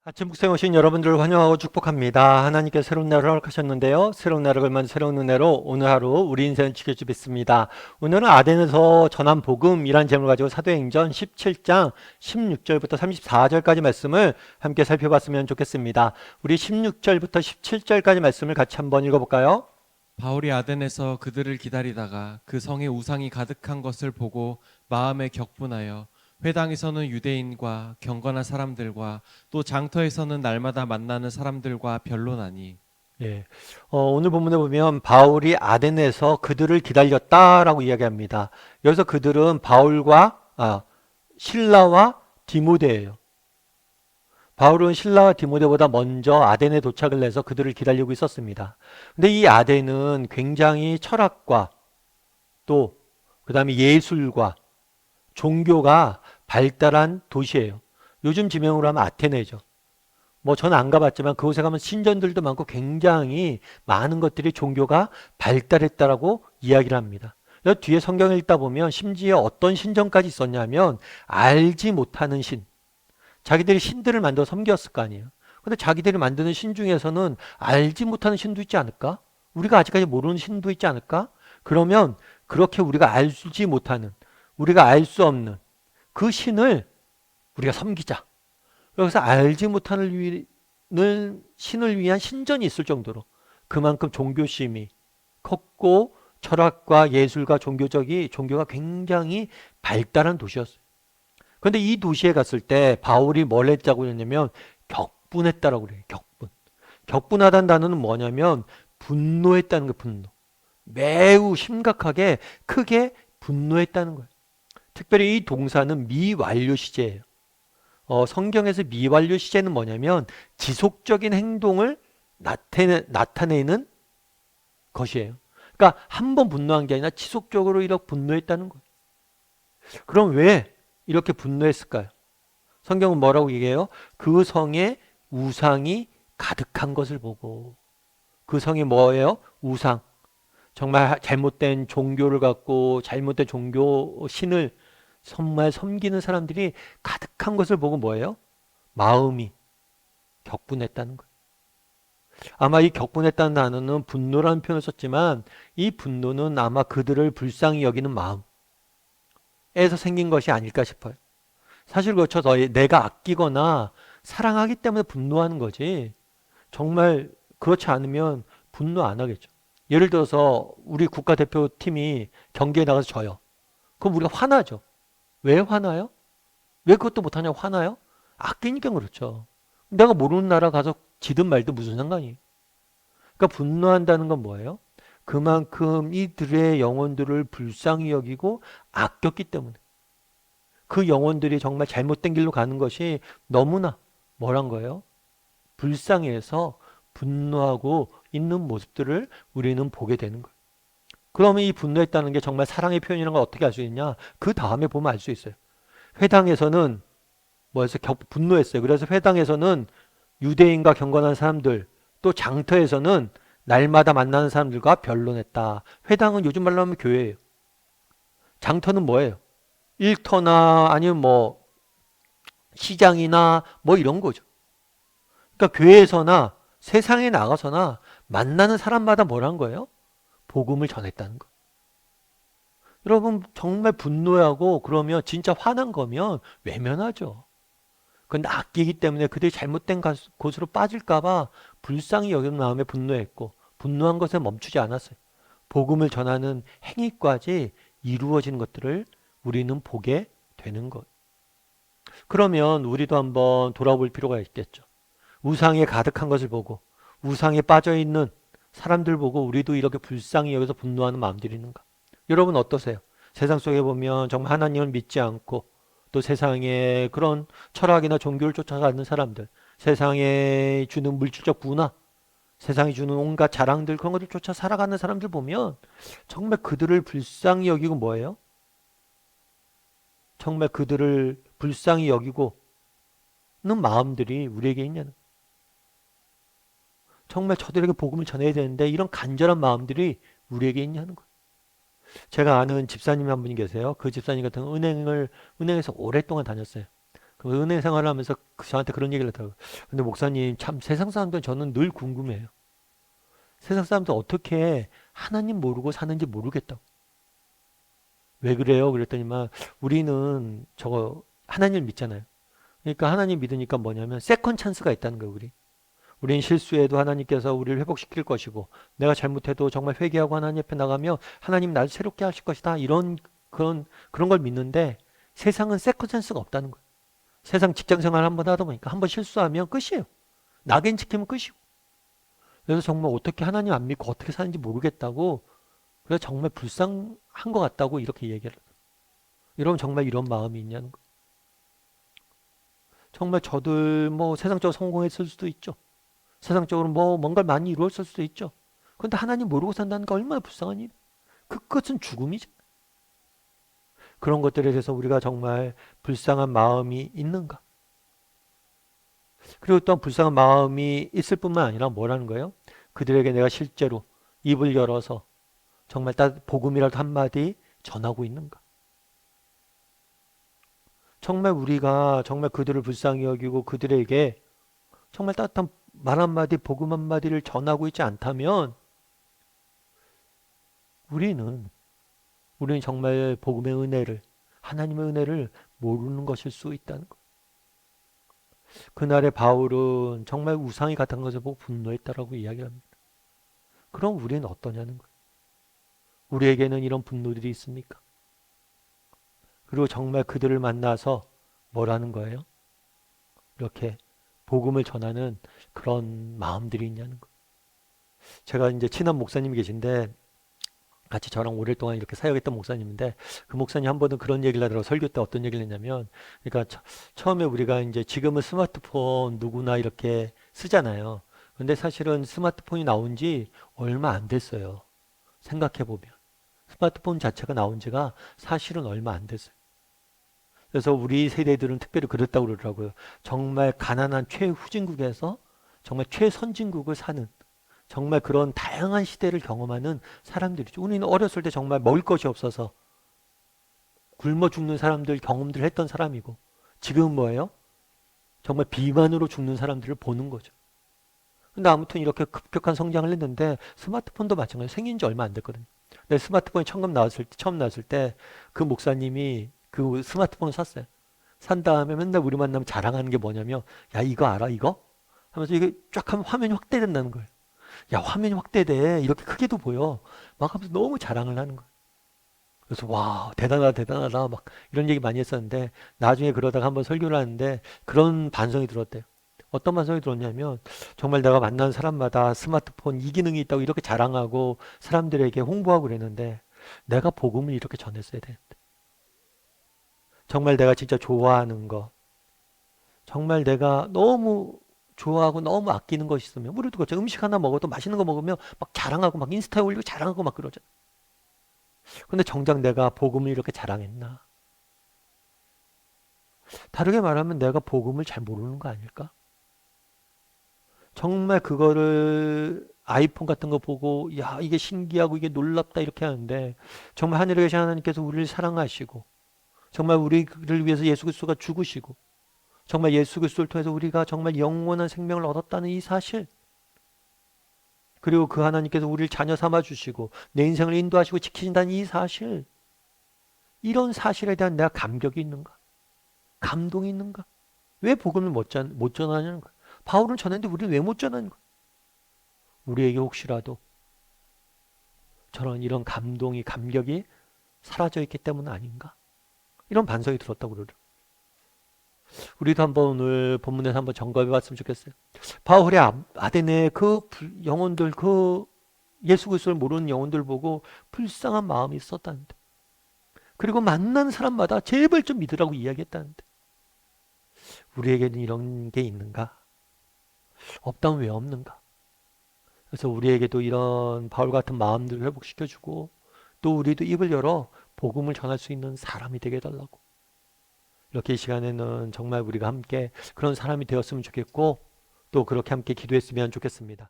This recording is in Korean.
아침 묵상에 오신 여러분들을 환영하고 축복합니다. 하나님께 새로운 날을 허락하셨는데요. 새로운 날을 걸면 새로운 은혜로 오늘 하루 우리 인생을 지켜주겠습니다. 오늘은 아덴에서 전한 복음이란 제목을 가지고 사도행전 17장 16절부터 34절까지 말씀을 함께 살펴봤으면 좋겠습니다. 우리 16절부터 17절까지 말씀을 같이 한번 읽어볼까요? 바울이 아덴에서 그들을 기다리다가 그 성에 우상이 가득한 것을 보고 마음에 격분하여 회당에서는 유대인과 경건한 사람들과 또 장터에서는 날마다 만나는 사람들과 변론하니. 예. 오늘 본문에 보면 바울이 아덴에서 그들을 기다렸다라고 이야기합니다. 여기서 그들은 실라와 디모데예요. 바울은 실라와 디모데보다 먼저 아덴에 도착을 해서 그들을 기다리고 있었습니다. 근데 이 아덴은 굉장히 철학과 또 그다음에 예술과 종교가 발달한 도시예요. 요즘 지명으로 하면 아테네죠. 뭐 저는 안 가봤지만 그곳에 가면 신전들도 많고 굉장히 많은 것들이 종교가 발달했다라고 이야기를 합니다. 여기 뒤에 성경을 읽다 보면 심지어 어떤 신전까지 있었냐면 알지 못하는 신, 자기들이 신들을 만들어 섬겼을 거 아니에요. 근데 자기들이 만드는 신 중에서는 알지 못하는 신도 있지 않을까? 우리가 아직까지 모르는 신도 있지 않을까? 그러면 그렇게 우리가 알지 못하는, 우리가 알 수 없는 그 신을 우리가 섬기자. 여기서 알지 못하는 신을 위한 신전이 있을 정도로 그만큼 종교심이 컸고 철학과 예술과 종교가 굉장히 발달한 도시였어요. 그런데 이 도시에 갔을 때 바울이 뭘 했다고 했냐면 격분했다라고 그래요. 격분. 격분하다는 단어는 뭐냐면 분노했다는 거예요. 분노. 매우 심각하게 크게 분노했다는 거예요. 특별히 이 동사는 미완료 시제예요. 성경에서 미완료 시제는 뭐냐면 지속적인 행동을 나타내는 것이에요. 그러니까 한 번 분노한 게 아니라 지속적으로 이렇게 분노했다는 거예요. 그럼 왜 이렇게 분노했을까요? 성경은 뭐라고 얘기해요? 그 성에 우상이 가득한 것을 보고. 그 성이 뭐예요? 우상. 정말 잘못된 종교를 갖고 잘못된 종교 신을 정말 섬기는 사람들이 가득한 것을 보고 뭐예요? 마음이 격분했다는 거예요. 아마 이 격분했다는 단어는 분노라는 표현을 썼지만 이 분노는 아마 그들을 불쌍히 여기는 마음에서 생긴 것이 아닐까 싶어요. 사실 그렇죠. 내가 아끼거나 사랑하기 때문에 분노하는 거지. 정말 그렇지 않으면 분노 안 하겠죠. 예를 들어서 우리 국가대표팀이 경기에 나가서 져요. 그럼 우리가 화나죠. 왜 화나요? 왜 그것도 못하냐고 화나요? 아끼니까 그렇죠. 내가 모르는 나라 가서 지든 말든 무슨 상관이에요? 그러니까 분노한다는 건 뭐예요? 그만큼 이들의 영혼들을 불쌍히 여기고 아꼈기 때문에 그 영혼들이 정말 잘못된 길로 가는 것이 너무나 뭐란 거예요? 불쌍해서 분노하고 있는 모습들을 우리는 보게 되는 거예요. 그러면 이 분노했다는 게 정말 사랑의 표현이라는 걸 어떻게 알 수 있냐? 그 다음에 보면 알 수 있어요. 회당에서는 뭐해서 분노했어요. 그래서 회당에서는 유대인과 경건한 사람들, 또 장터에서는 날마다 만나는 사람들과 변론했다. 회당은 요즘 말로 하면 교회예요. 장터는 뭐예요? 일터나 아니면 뭐 시장이나 뭐 이런 거죠. 그러니까 교회에서나 세상에 나가서나 만나는 사람마다 뭐란 거예요? 복음을 전했다는 거. 여러분 정말 분노하고 그러면 진짜 화난 거면 외면하죠. 근데 아끼기 때문에 그들이 잘못된 곳으로 빠질까봐 불쌍히 여기는 마음에 분노했고 분노한 것에 멈추지 않았어요. 복음을 전하는 행위까지 이루어지는 것들을 우리는 보게 되는 것. 그러면 우리도 한번 돌아볼 필요가 있겠죠. 우상에 가득한 것을 보고 우상에 빠져있는 사람들 보고 우리도 이렇게 불쌍히 여기서 분노하는 마음들이 있는가? 여러분 어떠세요? 세상 속에 보면 정말 하나님을 믿지 않고 또 세상에 그런 철학이나 종교를 쫓아가는 사람들, 세상에 주는 물질적 부나, 세상이 주는 온갖 자랑들 그런 것들 쫓아 살아가는 사람들 보면 정말 그들을 불쌍히 여기고 뭐예요? 정말 그들을 불쌍히 여기고는 마음들이 우리에게 있냐는. 정말 저들에게 복음을 전해야 되는데 이런 간절한 마음들이 우리에게 있냐는 거예요. 제가 아는 집사님 한 분이 계세요. 그 집사님 같은 은행에서 오랫동안 다녔어요. 그 은혜 생활을 하면서 저한테 그런 얘기를 하더라고요. 근데 목사님, 참 세상 사람들은 저는 늘 궁금해요. 세상 사람들 어떻게 하나님 모르고 사는지 모르겠다고. 왜 그래요? 그랬더니만 우리는 저거 하나님 믿잖아요. 그러니까 하나님 믿으니까 뭐냐면 세컨 찬스가 있다는 거예요, 우리. 우린 실수해도 하나님께서 우리를 회복시킬 것이고 내가 잘못해도 정말 회개하고 하나님 앞에 나가면 하나님 나를 새롭게 하실 것이다. 이런 그런 걸 믿는데 세상은 세컨 찬스가 없다는 거예요. 세상 직장 생활 한번 하다 보니까 한번 실수하면 끝이에요. 낙인 찍히면 끝이고. 그래서 정말 어떻게 하나님 안 믿고 어떻게 사는지 모르겠다고 그래서 정말 불쌍한 것 같다고 이렇게 얘기를 해요. 여러분 정말 이런 마음이 있냐는 거. 정말 저들 뭐 세상적으로 성공했을 수도 있죠. 세상적으로 뭐 뭔가를 많이 이루었을 수도 있죠. 그런데 하나님 모르고 산다는 게 얼마나 불쌍한 일. 그것은 죽음이죠. 그런 것들에 대해서 우리가 정말 불쌍한 마음이 있는가? 그리고 또한 불쌍한 마음이 있을 뿐만 아니라 뭐라는 거예요? 그들에게 내가 실제로 입을 열어서 정말 복음이라도 한마디 전하고 있는가? 정말 우리가 정말 그들을 불쌍히 여기고 그들에게 정말 따뜻한 말 한마디, 복음 한마디를 전하고 있지 않다면 우리는 정말 복음의 은혜를, 하나님의 은혜를 모르는 것일 수 있다는 것. 그날의 바울은 정말 우상이 같은 것을 보고 분노했다라고 이야기를 합니다. 그럼 우리는 어떠냐는 거예요. 우리에게는 이런 분노들이 있습니까? 그리고 정말 그들을 만나서 뭐라는 거예요? 이렇게 복음을 전하는 그런 마음들이 있냐는 거예요. 제가 이제 친한 목사님이 계신데 같이 저랑 오랫동안 이렇게 사역했던 목사님인데 그 목사님 한 번은 그런 얘기를 하더라고요. 설교 때 어떤 얘기를 했냐면 그러니까 처음에 우리가 이제 지금은 스마트폰 누구나 이렇게 쓰잖아요. 근데 사실은 스마트폰이 나온 지 얼마 안 됐어요. 생각해 보면. 스마트폰 자체가 나온 지가 사실은 얼마 안 됐어요. 그래서 우리 세대들은 특별히 그렇다고 그러더라고요. 정말 가난한 최후진국에서 정말 최선진국을 사는 정말 그런 다양한 시대를 경험하는 사람들이죠. 우리는 어렸을 때 정말 먹을 것이 없어서 굶어 죽는 사람들 경험들을 했던 사람이고 지금은 뭐예요? 정말 비만으로 죽는 사람들을 보는 거죠. 근데 아무튼 이렇게 급격한 성장을 했는데 스마트폰도 마찬가지로 생긴 지 얼마 안 됐거든요. 근데 스마트폰이 처음 나왔을 때 그 목사님이 그 스마트폰을 샀어요. 산 다음에 맨날 우리 만나면 자랑하는 게 뭐냐면 야 이거 알아 이거? 하면서 이게 쫙 하면 화면이 확대된다는 거예요. 야 화면이 확대돼 이렇게 크게도 보여 막 하면서 너무 자랑을 하는 거예요. 그래서 와 대단하다 막 이런 얘기 많이 했었는데 나중에 그러다가 한번 설교를 하는데 그런 반성이 들었대요. 어떤 반성이 들었냐면 정말 내가 만난 사람마다 스마트폰 이 기능이 있다고 이렇게 자랑하고 사람들에게 홍보하고 그랬는데 내가 복음을 이렇게 전했어야 되는데 정말 내가 진짜 좋아하는 거 정말 내가 너무 좋아하고 너무 아끼는 것이 있으면 우리도 그렇죠. 음식 하나 먹어도 맛있는 거 먹으면 막 자랑하고 막 인스타에 올리고 자랑하고 막 그러죠. 근데 정작 내가 복음을 이렇게 자랑했나? 다르게 말하면 내가 복음을 잘 모르는 거 아닐까? 정말 그거를 아이폰 같은 거 보고 야 이게 신기하고 이게 놀랍다 이렇게 하는데 정말 하늘에 계신 하나님께서 우리를 사랑하시고 정말 우리를 위해서 예수 그리스도가 죽으시고 정말 예수 그리스도를 통해서 우리가 정말 영원한 생명을 얻었다는 이 사실 그리고 그 하나님께서 우리를 자녀 삼아 주시고 내 인생을 인도하시고 지키신다는 이 사실 이런 사실에 대한 내가 감격이 있는가? 감동이 있는가? 왜 복음을 못 전하냐는 거야. 바울은 전했는데 우리는 왜 못 전하는 거야? 우리에게 혹시라도 저런 이런 감격이 사라져 있기 때문 아닌가? 이런 반성이 들었다고 그러더라고요. 우리도 한번 오늘 본문에서 한번 점검해 봤으면 좋겠어요. 바울의 아덴의 그 영혼들, 그 예수 그리스도를 모르는 영혼들 보고 불쌍한 마음이 있었다는데. 그리고 만난 사람마다 제발 좀 믿으라고 이야기했다는데. 우리에게는 이런 게 있는가? 없다면 왜 없는가? 그래서 우리에게도 이런 바울 같은 마음들을 회복시켜주고 또 우리도 입을 열어 복음을 전할 수 있는 사람이 되게 해달라고. 이렇게 이 시간에는 정말 우리가 함께 그런 사람이 되었으면 좋겠고 또 그렇게 함께 기도했으면 좋겠습니다.